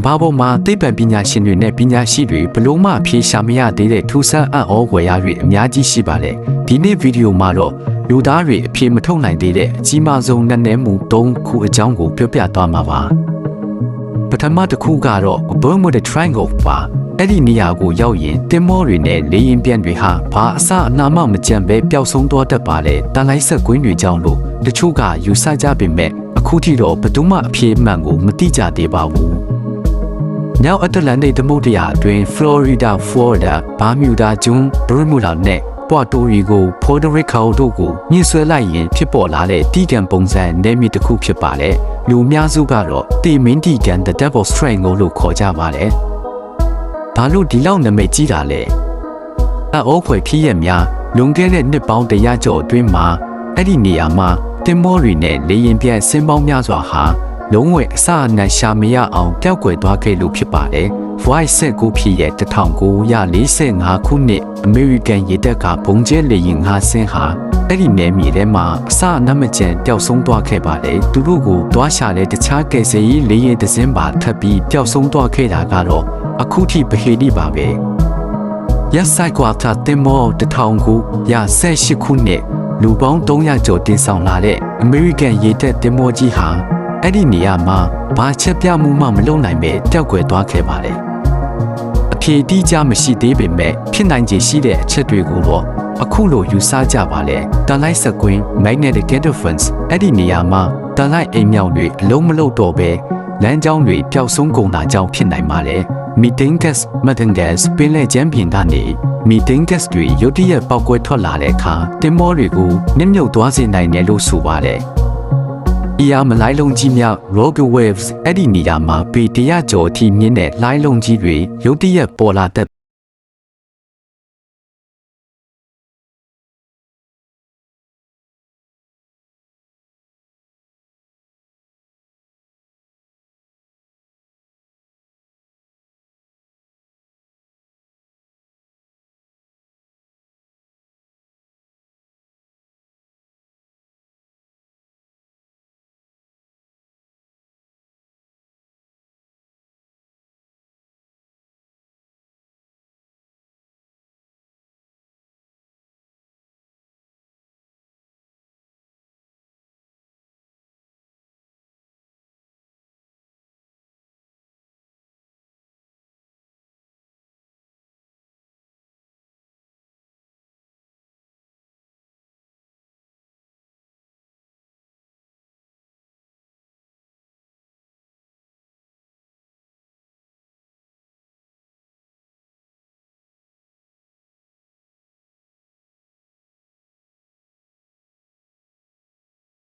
ဘာပေါ်မှာသိပ္ပံပညာရှင်တွေနဲ့ပညာရှိတွေဘလို့မှဖြေရှာမရသေးတဲ့ထူးဆန်းအံ့ဩဖွယ်ရာတွေအများကြီးရှိပါတယ်ဒီနေ့ဗီဒီယိုမှာတော့လူသားတွေအဖြေမထုတ်နိုင်သေးတဲ့အကြီးမားဆုံးနက်နဲမှု၃ခုအကြောင်းကိုပြောပြသွားမှာပါပထမတစ်ခုကတော့ Bermuda Triangle ပါအဲ့ဒီနေရာကိုရောက်ရင်တင်မောတွေနဲ့လေရင်ပြန်တွေဟာဘာအစအနာမှမကြံပဲပျောက်ဆုံးသွားတတ်ပါလေတန်လိုက်ဆက်ကွင်းတွေကြောင့်လို့တချို့ကယူဆကြပေမဲ့အခုထိတော့ဘယ်သူမှအဖြေမှန်ကိုမသိကြသေးပါဘူးမြောက်အတ္တလန္တိတ်သမုဒ္ဒရာအတွင်း Florida, Bermuda ကျွန်း Bermuda နဲ့ Puerto Rico, Puerto Rico တို့ကိုညှိဆွဲလိုက်ရင်ဖြစ်ပေါ်လာတဲ့တီကန်ပုံစံနယ်မြေတစ်ခုဖြစ်ပါတယ်လူအများစုကတော့တေမင်းတီကန် The Devil's Triangle လို့ခေါ်ကြပါတယ်ဘာလို့ဒီလောက်နာမည်ကြီးတာလဲအအိုးဖွယ်ဖြစ်ရများလွန်ခဲ့တဲ့နှစ်ပေါင်း100ကျော်အတွင်းမှာအဲ့ဒီနေရာမှာတင်မောတွေနဲ့လေရင်ပြန်ဆင်းပေါင်းများစွာဟာလုံးဝအစအနံရှာမရအောင်ပျောက်ကွယ်သွားခဲ့လို့ဖြစ်ပါတယ် Voice 9ဖြစ်ရဲ့1945ခုနှစ်အမေရိကန်ရေတပ်ကဘုံကျဲလေရင်5ဆင်းဟာအဲ့ဒီနယ်မြေထဲမှာအစအနမကျန်ပျောက်ဆုံးသွားခဲ့ပါတယ်သူတို့ကိုတွားရှာတဲ့တခြားကယ်ဆယ်ရေးလေရင်တစ်စင်းပါထပ်ပြီးပျောက်ဆုံးသွားခဲ့တာကတော့အခုထိဗဟေလိပါပဲရက်ဆိုင်ကွာတာတင်မော1918ခုနှစ်လူပေါင်း300ကျော်တင်ဆောင်လာတဲ့အမေရိကန်ရေတပ်တင်မောကြီးဟာအဲ့ဒီနေရာမှာဘာချက်ပြမှုမှမလုပ်နိုင်ပဲပျောက်ကွယ်သွားခဲ့ပါတယ်အဖြေတိကျမရှိသေးပေမဲ့ဖြစ်နိုင်ခြေရှိတဲ့အချက်တွေကိုတော့အခုလိုယူဆကြပါလေတန်လိုက်စကွင်း magnetic interference အဲ့ဒီနေရာမှာတန်လိုက်အိမ်မြောက်တွေအလုံးမလုံးတော့ပဲလမ်းကြောင်းတွေပျောက်ဆုံးကုန်တာကြောင့်ဖြစ်နိုင်ပါတယ်methane gas ပင်လယ်ကျမ်းပြင်ကနေ methane gas တွေရုတ်တရက်ပေါက်ကွဲထွက်လာတဲ့အခါတင်မောတွေကိုနစ်မြုပ်သွားစေနိုင်တယ်လို့ဆိုပါတယ်။အရာမလိုင်းလုံးကြီးများ rogue waves အဲ့ဒီနေရာမှာပေ100ကျော်အထိမြင့်တဲ့လိုင်းလုံးကြီးတွေရုတ်တရက်ပေါ်လာတတ်